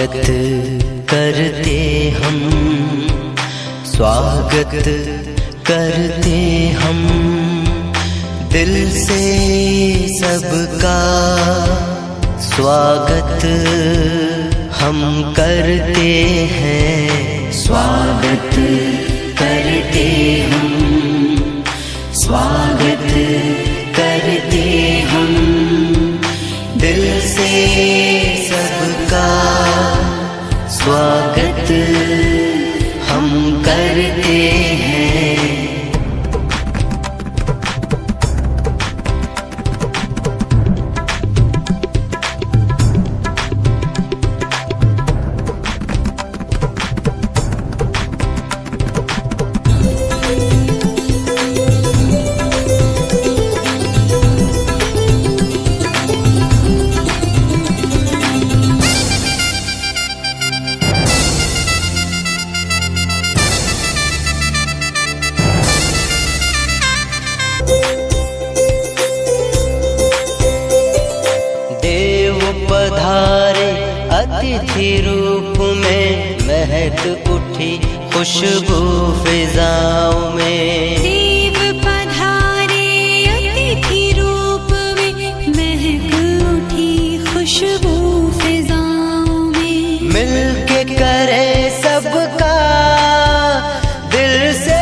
स्वागत करते हम, स्वागत करते हम दिल से सबका, स्वागत हम करते हैं, स्वागत करते हम, स्वागत करते हम दिल से सबका, स्वागत हम करते हैं। पधारे अतिथि रूप में, महक उठी खुशबू फिजाओं में। देव पधारे अतिथि रूप में, महक उठी खुशबू फिजाओं में। मिलके करे सबका दिल से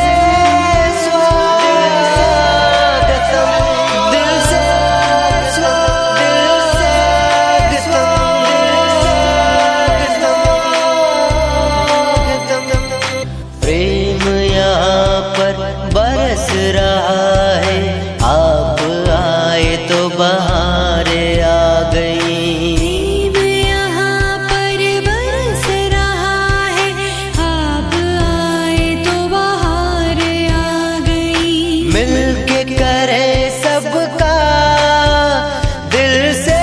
बरस रहा है, आप आए तो बहारें आ गई। प्रेम यहाँ पर बरस रहा है, आप आए तो बहारें आ गई। मिलके करे सबका दिल से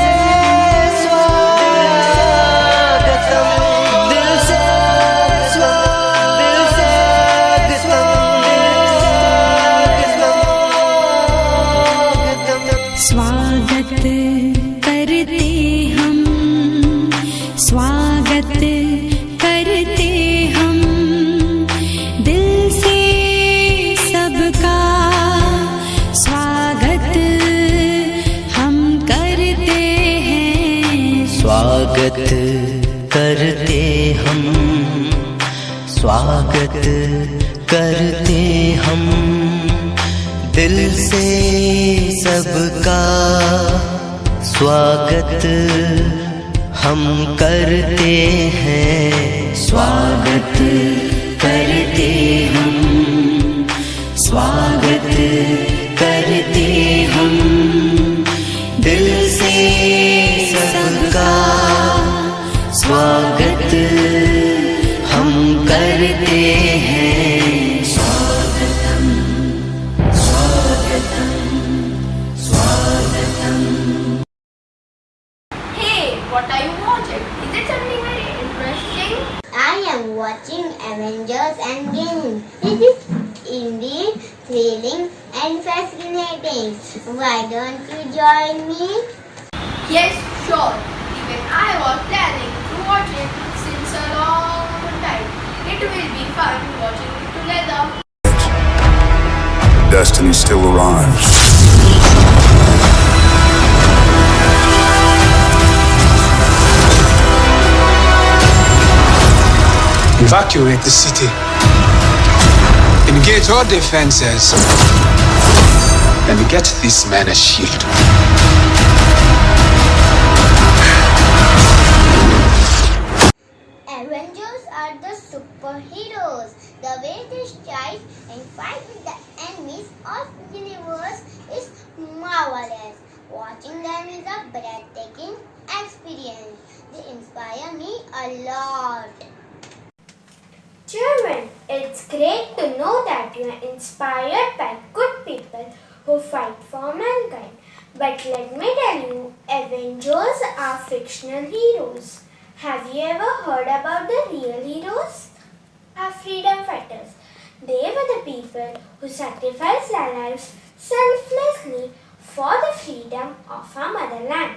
स्वागत करते हम, स्वागत करते हम दिल से सबका, स्वागत हम करते हैं। स्वागत करते हम, स्वागत करते हम दिल से सबका, स्वागत हम करते हैं, स्वागत करते हम, स्वागत करते हम दिल से सबका, स्वागत हम करते हैं। What are you watching? Is it something very interesting? I am watching Avengers Endgame. It is indeed thrilling and fascinating. Why don't you join me? Yes, sure. Even I was planning to watch it since a long time. It will be fun watching it together. Destiny still arrives. Evacuate the city. Engage all defenses. And get this man a shield. Avengers are the superheroes. The way they strive and fight with the enemies of the universe is marvelous. Watching them is a breathtaking experience. They inspire me a lot. Children, it's great to know that you are inspired by good people who fight for mankind. But let me tell you, Avengers are fictional heroes. Have you ever heard about the real heroes? Are freedom fighters. They were the people who sacrificed their lives selflessly for the freedom of our motherland.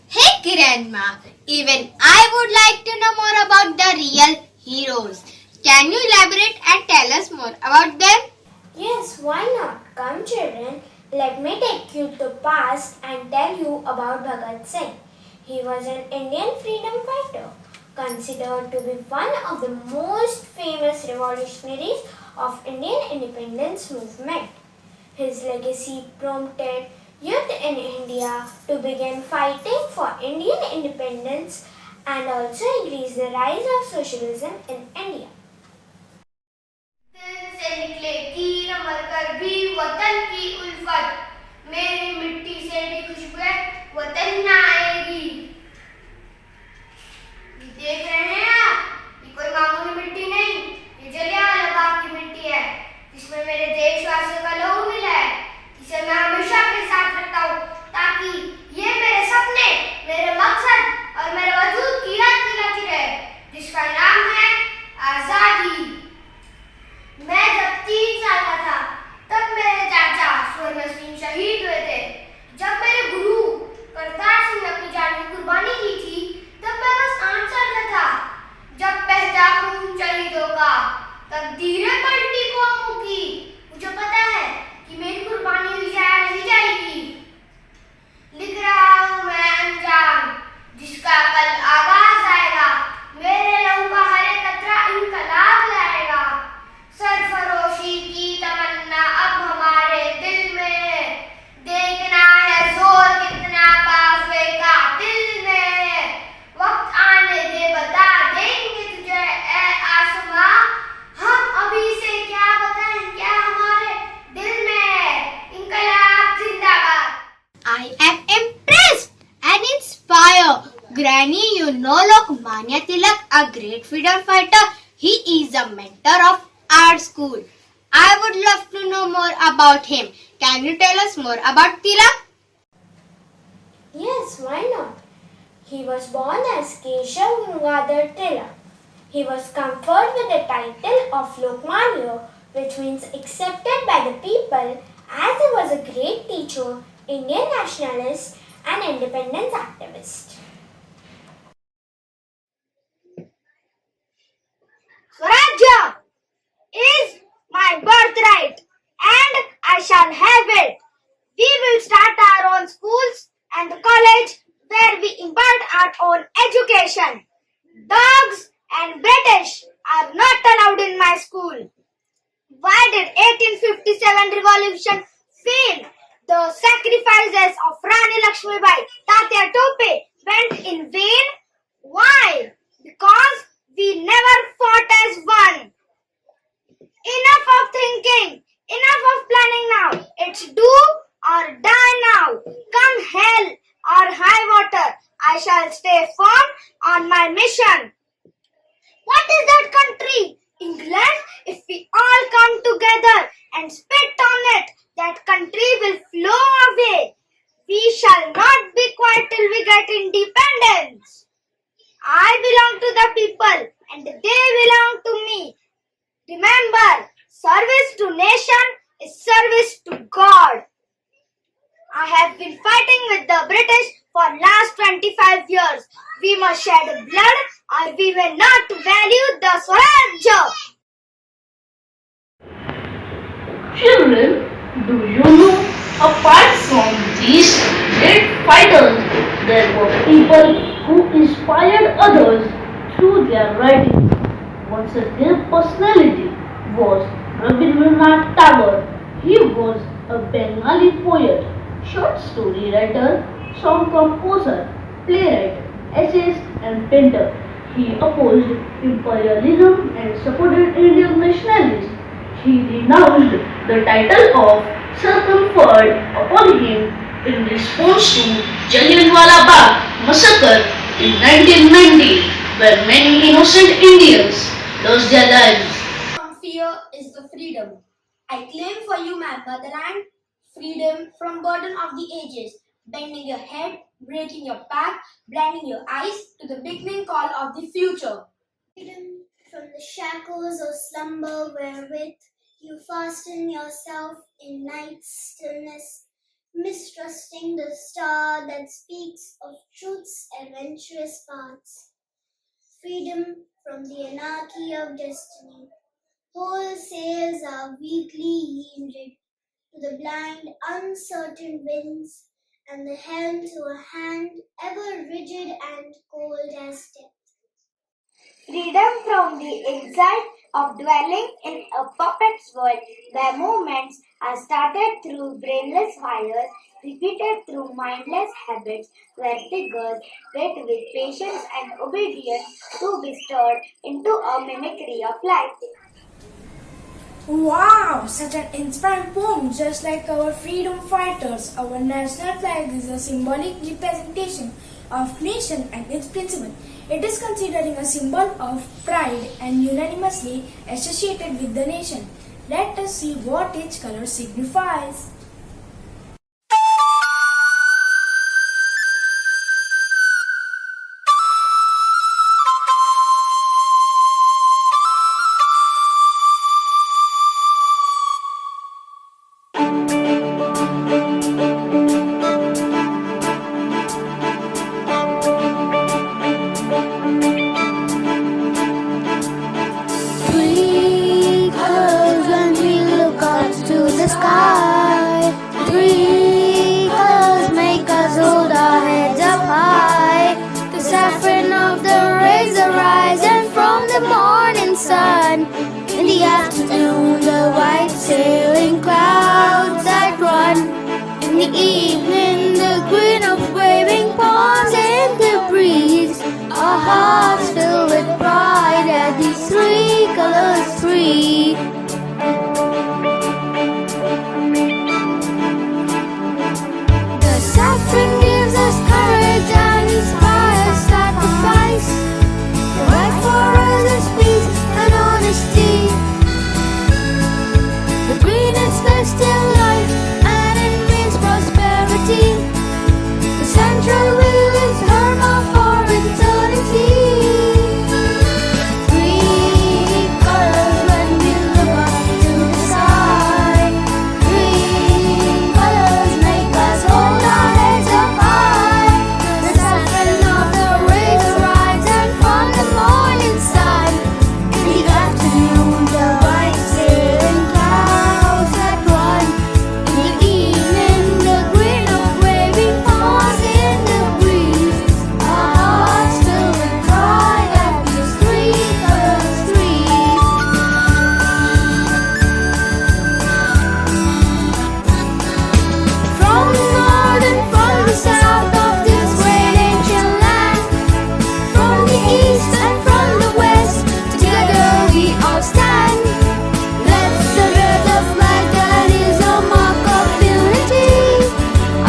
Hey Grandma, even I would like to know more about the real heroes. Can you elaborate and tell us more about them? Yes, why not? Come children, let me take you to past and tell you about Bhagat Singh. He was an Indian freedom fighter, considered to be one of the most famous revolutionaries of Indian independence movement. His legacy prompted youth in India to begin fighting for Indian independence and also increase the rise of socialism in India. दिल से निकले तीर मरकर भी वतन की उल्फत मेरी मिट्टी से भी खुशबू वतन ना आएगी ये देख रहे हैं आप ये कोई मामूली मिट्टी नहीं ये जलियांवाला बाग की मिट्टी है जिसमें मेरे देशवासियों का लहू मिला है इसे मैं हमेशा अपने साथ रखता हूँ ताकि ये मेरे सपने मेरे मकसद और मेरे वजूद की याद दिलाती रहे जिसका नाम है आजादी मैं जब 3 साल का था तब मेरे चाचा स्वर्गीय सिंह शहीद हुए थे जब मेरे गुरु करतार सिंह ने अपनी जान की कुर्बानी की थी तब मैं बस 8 साल का था जब बहता खून शहीदों का तकदीरें पलटी कौमों की मुझे पता है कि मेरी कुर्बानी भी जाया नहीं जाएगी लिख रहा हूँ मैं अंजाम जिसका कल आगाज आएगा मेरे लहू का हर एक कतरा इनकलाब लाएगा सरफरोशी की तमन्ना अब हमारे दिल में देखना है जोर कितना बाफे का दिल में वक्त आने दे बता देंगे तुझे ए आसमां हम अभी से क्या बताएं क्या हमारे दिल में है इनकलाब जिंदाबाद I am impressed and inspired. Granny, you know Lokmanya Tilak, a great freedom fighter. He is a mentor of our school. I would love to know more about him. Can you tell us more about Tilak? Yes, why not? He was born as Keshav Gangadhar Tilak. He was conferred with the title of Lokmanya, which means accepted by the people, as he was a great teacher, Indian nationalist, and independence activist. Swarajya is my birthright and I shall have it. We will start our own schools and the college where we impart our own education. Dogs and British are not allowed in my school. Why did 1857 revolution fail? The sacrifices of Rani Lakshmibai, Tatya Tope went in vain. Why? Because we never fought as one. Enough of thinking. Enough of planning now. It's do or die now. Come hell or high water. I shall stay firm on my mission. What is that country? England? If we all come together and spit on it, that country will flow away. We shall not be quiet till we get independence. I belong to the people and they belong to me. Remember, service to nation is service to God. I have been fighting with the British for last 25 years. We must shed blood or we will not value the Swarajya. Children, do you know, apart from these great fighters, there were people who inspired others through their writings. One such great personality was Rabindranath Tagore. He was a Bengali poet, short story writer, song composer, playwright, essayist and painter. He opposed imperialism and supported Indian nationalism. He renounced the title of Sir conferred upon him in response to Jallianwala Bagh massacre in 1990, where many innocent Indians lost their lives. From fear is the freedom. I claim for you my motherland, freedom from burden of the ages, bending your head, breaking your back, blinding your eyes to the beginning call of the future. Freedom from the shackles of slumber wherewith you fasten yourself in night's stillness. mistrusting the star that speaks of truth's adventurous paths. Freedom from the anarchy of destiny. Whole sails are weakly yielded to the blind, uncertain winds, and the helm to a hand ever rigid and cold as death. Freedom from the exile of dwelling in a puppet's world where movements are started through brainless wires, repeated through mindless habits, where figures wait with patience and obedience to be stirred into a mimicry of life. Wow, such an inspiring poem. Just like our freedom fighters, our national flag is a symbolic representation of nation and its principle. It is considered a symbol of pride and unanimously associated with the nation. Let us see what each color signifies. Three colors when we look up to the sky. Three colors make us hold our heads up high. The saffron of the rays arise, and from the morning sun. In the afternoon, the white sailing clouds that run. In the evening, the green of waving palms in the breeze. Our hearts fill with pride at these three colors free. The saffron gives us courage and inspires sacrifice. The white for us is peace and honesty. The green is festive life and it means prosperity. The central wheel is Dharma for eternity. Three colors when we look up to the sky. Three colors make us hold our heads up high. The saffron of the rays arise, and from the morning sun. In the afternoon, the white sailing clouds that run. In the evening, the green of waving palms in the breeze. Our hearts fill with pride at these three colors free. From the north and from the south of this great ancient land, from the east and from the west, together we all stand. Let's celebrate the flag that is a mark of unity,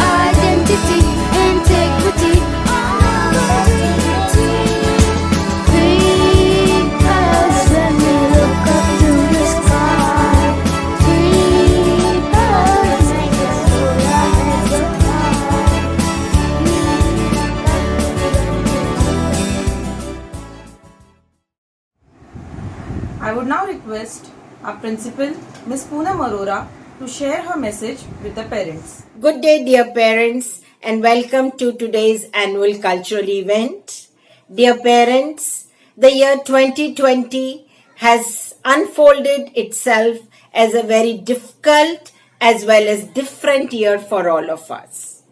our identity, integrity, our dignity. Three colors when we look up to the sky. Three colors make us hold our heads up high. I would now request our principal, Ms. Poonam Arora, to share her message with the parents. Good day, dear parents, and welcome to today's annual cultural event. Dear parents, the year 2020 has unfolded itself as a very difficult as well as different year for all of us.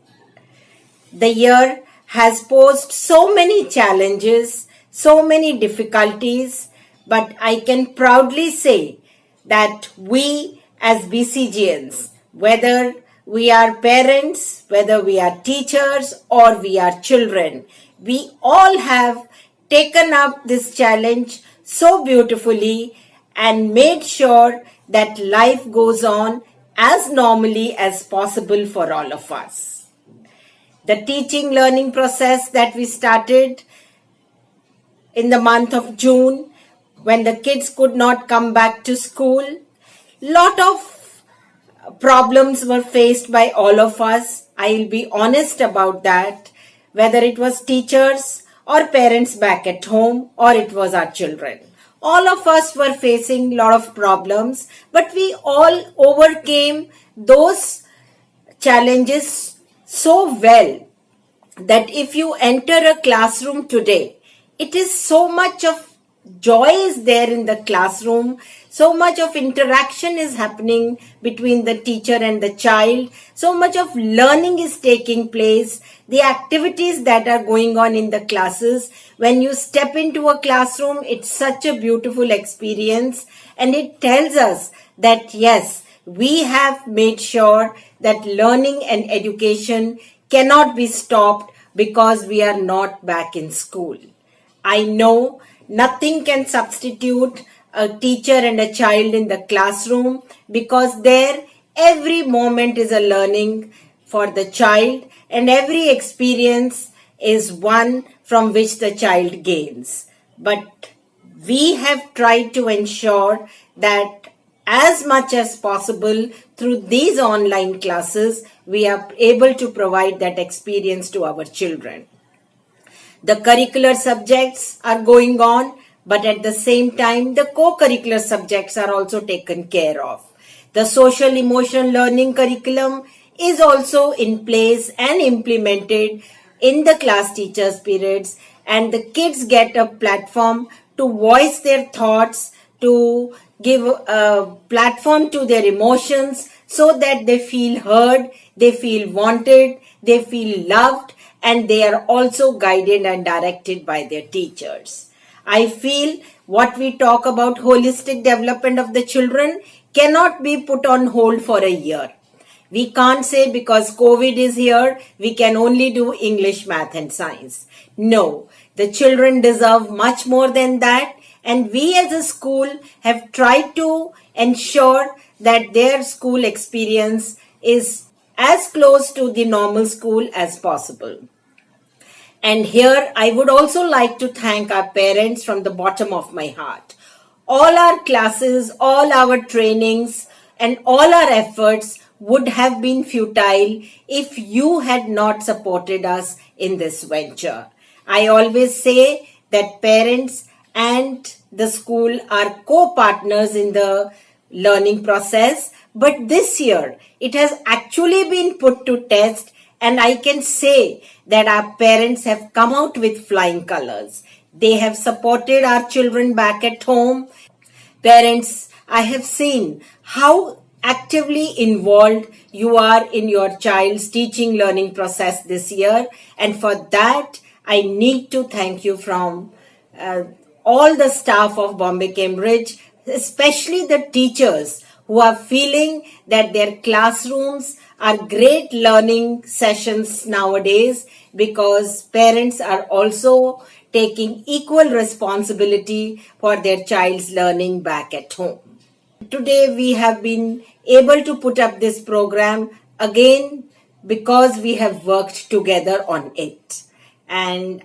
The year has posed so many challenges, so many difficulties, but I can proudly say that we as BCGians, whether we are parents, whether we are teachers or we are children, we all have taken up this challenge so beautifully and made sure that life goes on as normally as possible for all of us. The teaching learning process that we started in the month of June, when the kids could not come back to school, lot of problems were faced by all of us. I'll be honest about that, whether it was teachers or parents back at home or it was our children. All of us were facing a lot of problems, but we all overcame those challenges so well that if you enter a classroom today, it is so much of joy is there in the classroom, so much of interaction is happening between the teacher and the child, so much of learning is taking place, the activities that are going on in the classes. When you step into a classroom, it's such a beautiful experience, and it tells us that yes, we have made sure that learning and education cannot be stopped because we are not back in school. I know nothing can substitute a teacher and a child in the classroom, because there every moment is a learning for the child and every experience is one from which the child gains. But we have tried to ensure that as much as possible through these online classes, we are able to provide that experience to our children. The curricular subjects are going on, but at the same time, the co-curricular subjects are also taken care of. The social emotional learning curriculum is also in place and implemented in the class teachers' periods, and the kids get a platform to voice their thoughts, to give a platform to their emotions so that they feel heard, they feel wanted, they feel loved, and they are also guided and directed by their teachers. I feel what we talk about holistic development of the children cannot be put on hold for a year. We can't say because COVID is here, we can only do English, math and science. No, the children deserve much more than that, and we as a school have tried to ensure that their school experience is as close to the normal school as possible. And here I would also like to thank our parents from the bottom of my heart. All our classes, all our trainings, and all our efforts would have been futile if you had not supported us in this venture. I always say that parents and the school are co-partners in the learning process, but this year it has actually been put to test, and I can say that our parents have come out with flying colors. They have supported our children back at home. Parents, I have seen how actively involved you are in your child's teaching learning process this year, and for that I need to thank you from all the staff of Bombay Cambridge, especially the teachers who are feeling that their classrooms are great learning sessions nowadays, because parents are also taking equal responsibility for their child's learning back at home. Today we have been able to put up this program again because we have worked together on it. And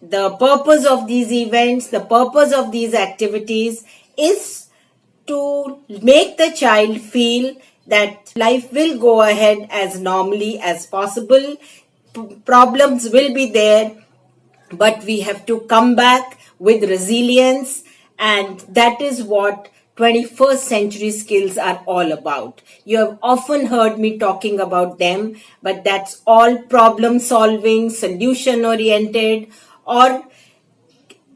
the purpose of these events, the purpose of these activities is to make the child feel that life will go ahead as normally as possible. Problems will be there, but we have to come back with resilience, and that is what 21st century skills are all about. You have often heard me talking about them, but that's all problem solving, solution oriented, or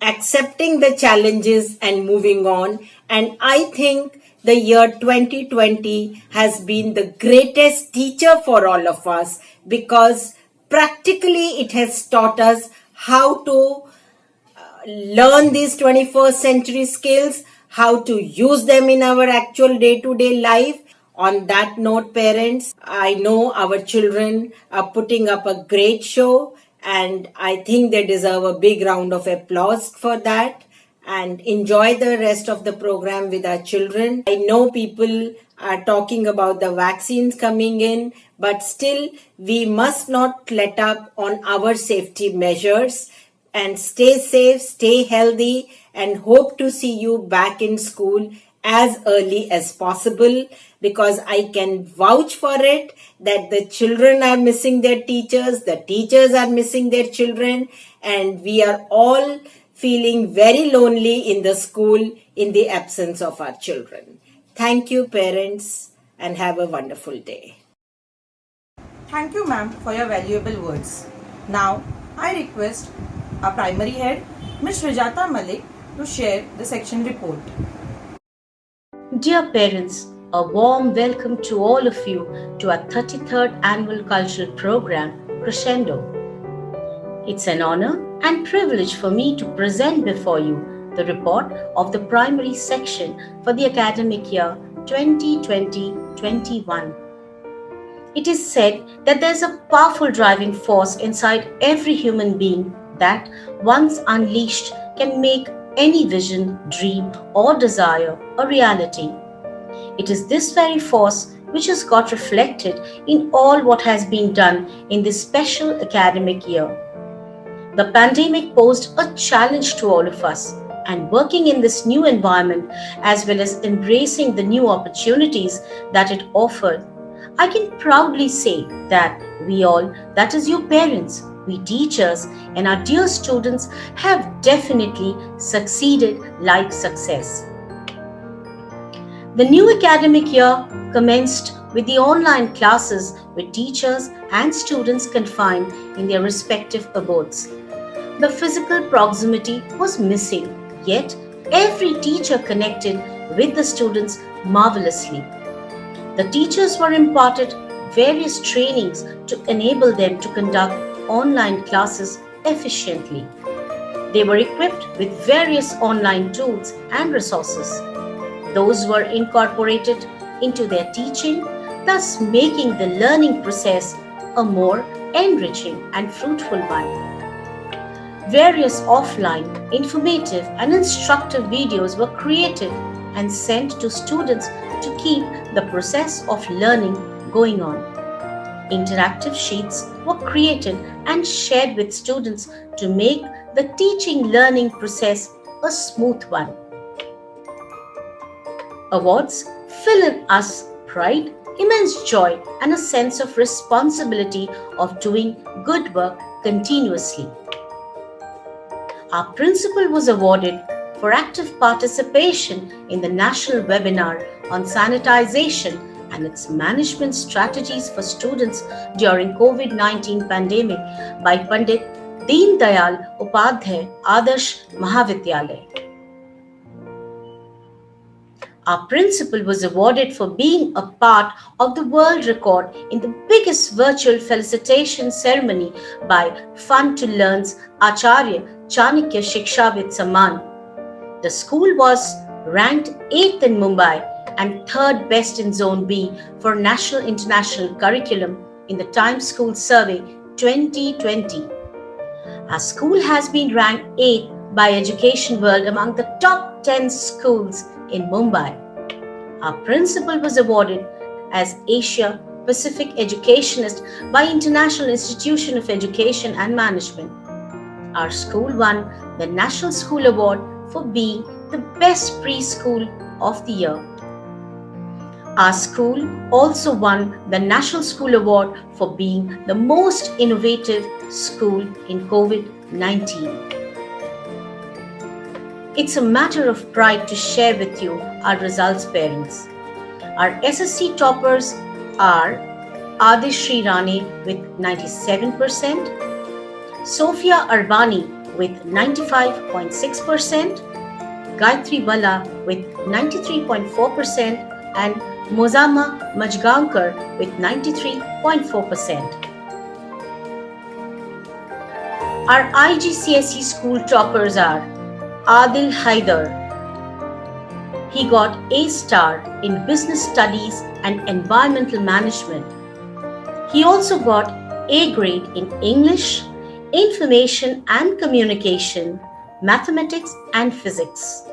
accepting the challenges and moving on. And I think the year 2020 has been the greatest teacher for all of us, because practically it has taught us how to learn these 21st century skills, how to use them in our actual day-to-day life. On that note, parents, I know our children are putting up a great show, and I think they deserve a big round of applause for that. And enjoy the rest of the program with our children. I know people are talking about the vaccines coming in, but still we must not let up on our safety measures, and stay safe, stay healthy, and hope to see you back in school as early as possible, because I can vouch for it that the children are missing their teachers, the teachers are missing their children, and we are all feeling very lonely in the school in the absence of our children. Thank you, parents, and have a wonderful day. Thank you, ma'am, for your valuable words. Now, I request our primary head, Ms. Rajata Malik, to share the section report. Dear parents, a warm welcome to all of you to our 33rd annual cultural program, Crescendo. It's an honor and privilege for me to present before you the report of the primary section for the academic year 2020-21. It is said that there's a powerful driving force inside every human being that, once unleashed, can make any vision, dream, or desire a reality. It is this very force which has got reflected in all what has been done in this special academic year. The pandemic posed a challenge to all of us, and working in this new environment as well as embracing the new opportunities that it offered, I can proudly say that we all, that is your parents, we teachers, and our dear students have definitely succeeded like success. The new academic year commenced with the online classes with teachers and students confined in their respective abodes. The physical proximity was missing, yet every teacher connected with the students marvelously. The teachers were imparted various trainings to enable them to conduct online classes efficiently. They were equipped with various online tools and resources. Those were incorporated into their teaching, thus making the learning process a more enriching and fruitful one. Various offline, informative, and instructive videos were created and sent to students to keep the process of learning going on. Interactive sheets were created and shared with students to make the teaching learning process a smooth one. Awards fill in us pride, immense joy, and a sense of responsibility of doing good work continuously. Our principal was awarded for active participation in the national webinar on sanitization and its management strategies for students during COVID-19 pandemic by Pandit Deen Dayal Upadhyay Adarsh Mahavidyalaya. Our principal was awarded for being a part of the world record in the biggest virtual felicitation ceremony by Fun to Learn's Acharya Chanakya Shikshavid Samman. The school was ranked 8th in Mumbai and 3rd best in Zone B for National International Curriculum in the Times School Survey 2020. Our school has been ranked 8th by Education World among the top 10 schools in Mumbai. Our principal was awarded as Asia Pacific Educationist by International Institution of Education and Management. Our school won the National School Award for being the best preschool of the year. Our school also won the National School Award for being the most innovative school in COVID-19. It's a matter of pride to share with you our results, parents. Our SSC toppers are Adishri Rane with 97%, Sophia Arbani with 95.6%, Gayatri Bala with 93.4%, and Mozama Majgaonkar with 93.4%. Our IGCSE school toppers are Adil Haidar. He got A star in Business Studies and Environmental Management. He also got A grade in English, Information and Communication, Mathematics and Physics.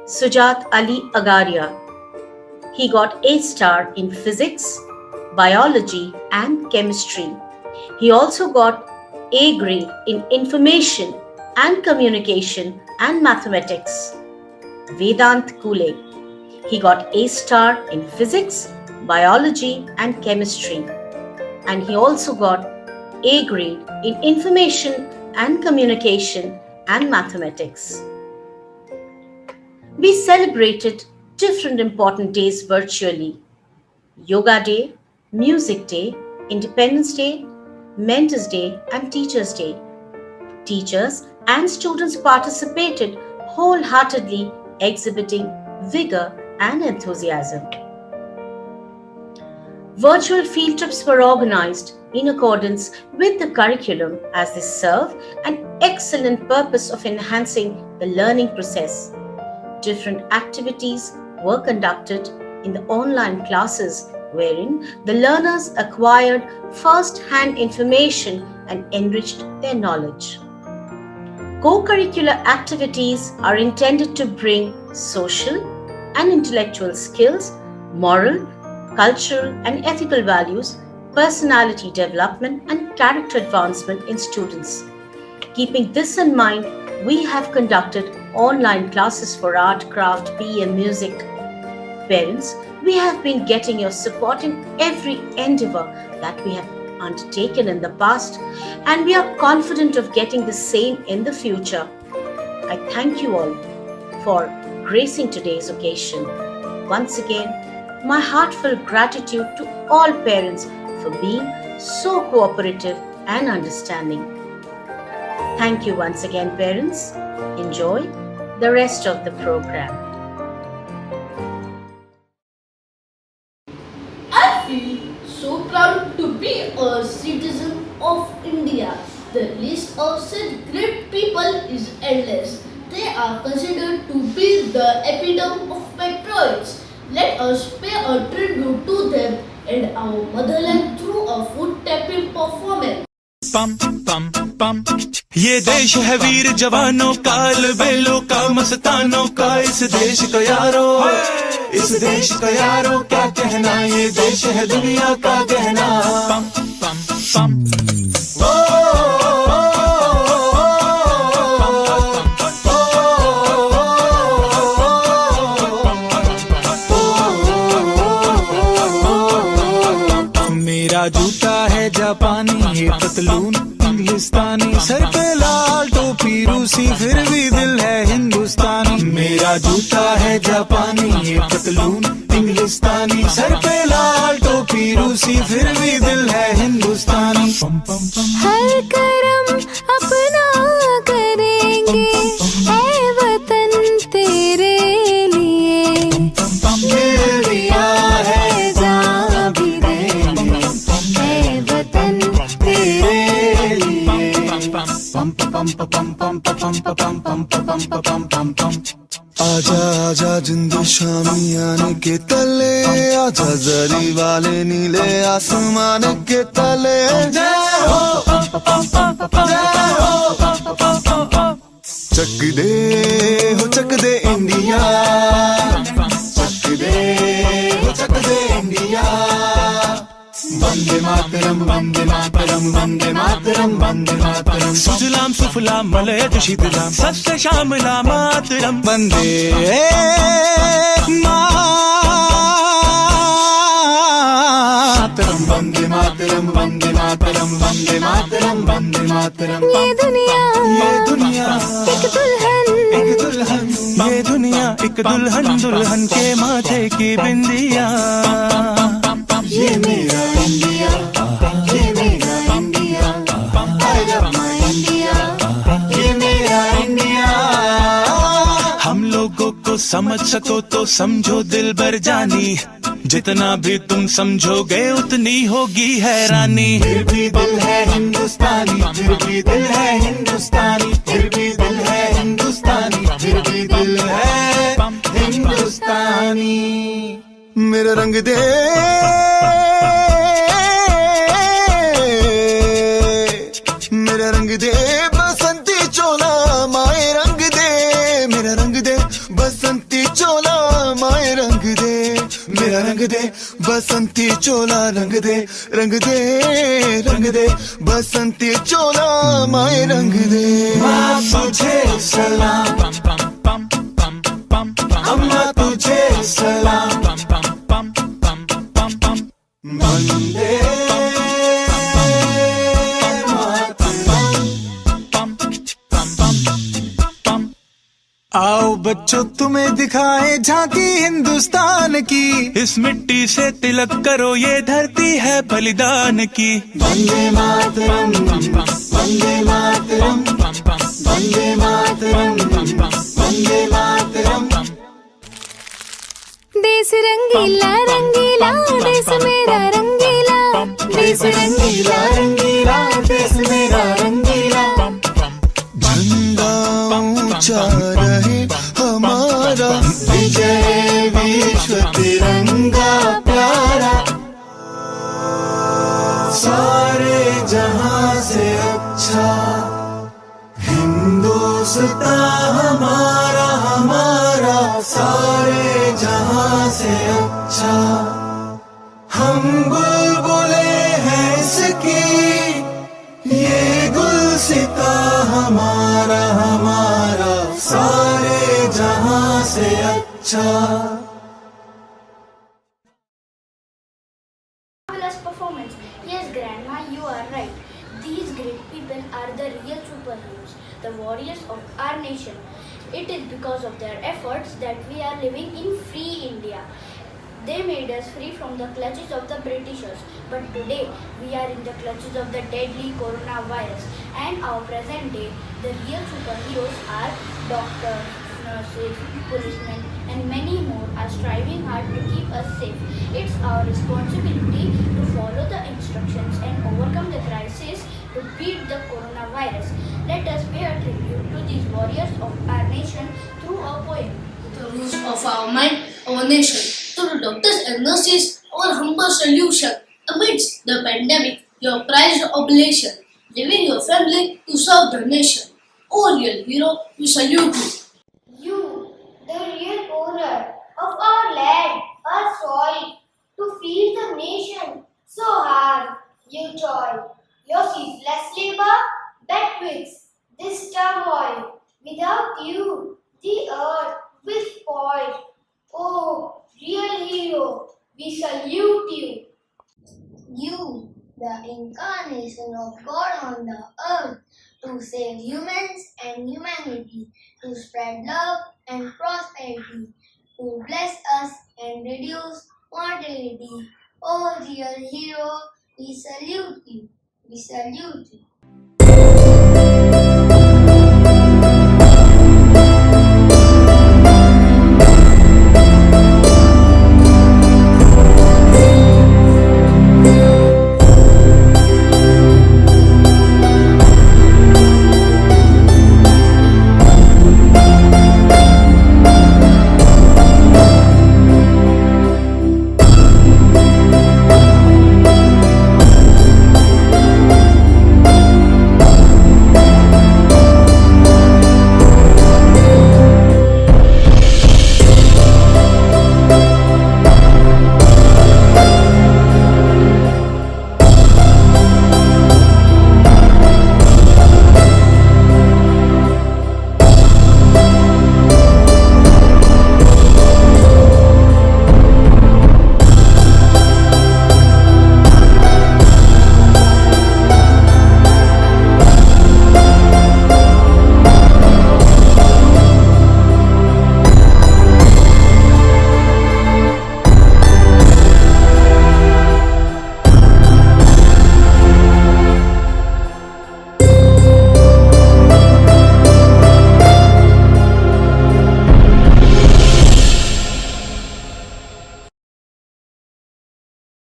Sujat Ali Agaria. He got A star in Physics, Biology and Chemistry. He also got A grade in Information and Communication and Mathematics. Vedant Kule. He got A star in Physics, Biology and Chemistry. And he also got A grade in Information and Communication and Mathematics. We celebrated different important days virtually. Yoga Day, Music Day, Independence Day, Mentors Day, and Teachers Day. Teachers and students participated wholeheartedly, exhibiting vigor and enthusiasm. Virtual field trips were organized in accordance with the curriculum as they serve an excellent purpose of enhancing the learning process. Different activities were conducted in the online classes wherein the learners acquired first-hand information and enriched their knowledge. Co-curricular activities are intended to bring social and intellectual skills, moral, cultural and ethical values, personality development and character advancement in students. Keeping this in mind, we have conducted online classes for art, craft, PE and music. Parents, we have been getting your support in every endeavor that we have undertaken in the past, and we are confident of getting the same in the future. I thank you all for gracing today's occasion. Once again, my heartfelt gratitude to all parents for being so cooperative and understanding. Thank you once again, parents. Enjoy the rest of the program. I feel so proud to be a citizen of India. The list of such great people is endless. They are considered to be the epitome of patriots. Let us pay a tribute to them and our motherland through a foot-tapping performance. पम पम पम ये देश है वीर जवानों का, बेलों का, मस्तानों का। इस देश का यारो, इस देश का यारो क्या कहना, ये देश है दुनिया का गहना। पम पम पम मेरा जूता है जापानी, ये पतलून इंग्लिस्तानी, सर पे लाल टोपी रूसी, फिर भी दिल है हिंदुस्तानी। मेरा जूता है जापानी, ये पतलून इंग्लिस्तानी, सर पे लाल टोपी रूसी, फिर भी दिल है हिंदुस्तानी। हर करम अपना करेंगे ऐ वतन तेरे लिए, दिल दिया है जान भी देंगे ऐ वतन तेरे लिए। पम पम पम पम पम पम पम पम पम पम आजा आजा जिंद शामियाने के तले, आजा जरी वाले नीले आसमान के तले। जय हो चक दे इंडिया, चक दे इंडिया। वंदे मातरम, वंदे मातरम, वंदे मातरम, वंदे मातरम। सुजलाम सुफलाम मलयज शीतलाम, सत्य श्यामला मातरम। वंदे मातरम, वंदे मातरम, वंदे मातरम, वंदे मातरम, वंदे मातरम। ये दुनिया एक दुल्हन, ये दुनिया एक दुल्हन, दुल्हन के माथे की बिंदिया। ये मेरा इंडिया, ये मेरा India, I love my India, ये मेरा इंडिया। हम लोगों को समझ सको तो समझो दिल भर जानी, जितना भी तुम समझोगे उतनी होगी हैरानी। फिर भी दिल है हिंदुस्तानी, फिर भी दिल है हिंदुस्तानी, फिर भी दिल है हिंदुस्तानी, फिर भी दिल है हिंदुस्तानी। मेरा रंग दे, मेरा रंग दे बसंती चोला, माए रंग दे। मेरा रंग दे बसंती चोला, माए रंग दे। मेरा रंग दे बसंती चोला, रंग दे, रंग दे, रंग दे बसंती चोला, माए रंग दे। माँ तुझे सलाम, अम्मा तुझे सलाम, वंदे आओ बच्चों तुम्हें दिखाए झांकी हिंदुस्तान की, इस मिट्टी से तिलक करो ये धरती है बलिदान की। वंदे मातरम, वंदे मातरम, वंदे मातरम, वंदे मातरम। देश रंगीला रंगीला देश मेरा रंगीला, देश रंगीला रंगीला देश मेरा रंगीला। झंडा ऊंचा रहे हमारा, विजय विश्व तिरंगा प्यारा। सारे जहां से अच्छा हिंदुस्तान हमारा, हमारा सारे जहां से अच्छा। हम बुलबुले हैं इसकी, ये गुलसिता हमारा, हमारा सारे जहां से अच्छा। Marvelous performance. Yes, Grandma, you are right. These great people are the real superheroes, the warriors of our nation. It is because of their efforts that we are living in free India. They made us free from the clutches of the Britishers, but today we are in the clutches of the deadly coronavirus. And our present day, the real superheroes are doctors, nurses, policemen, and many more are striving hard to keep us safe. It's our responsibility to follow the instructions and overcome the crisis to beat the coronavirus. Let us pay a tribute to these warriors of our nation through a poem. The roots of our mind, our nation. To the doctors and nurses, our humble solution. Amidst the pandemic, your prized oblation, leaving your family to serve the nation. Oh, real hero, we salute you. You, the real owner of our land, our soil, to feed the nation so hard you toil. Your ceaseless labor betwixt this turmoil. Without you, the earth will spoil. Oh, real hero, we salute you. You, the incarnation of God on the earth, to save humans and humanity, to spread love and prosperity, to bless us and reduce mortality. Oh, real hero, we salute you. We salute you.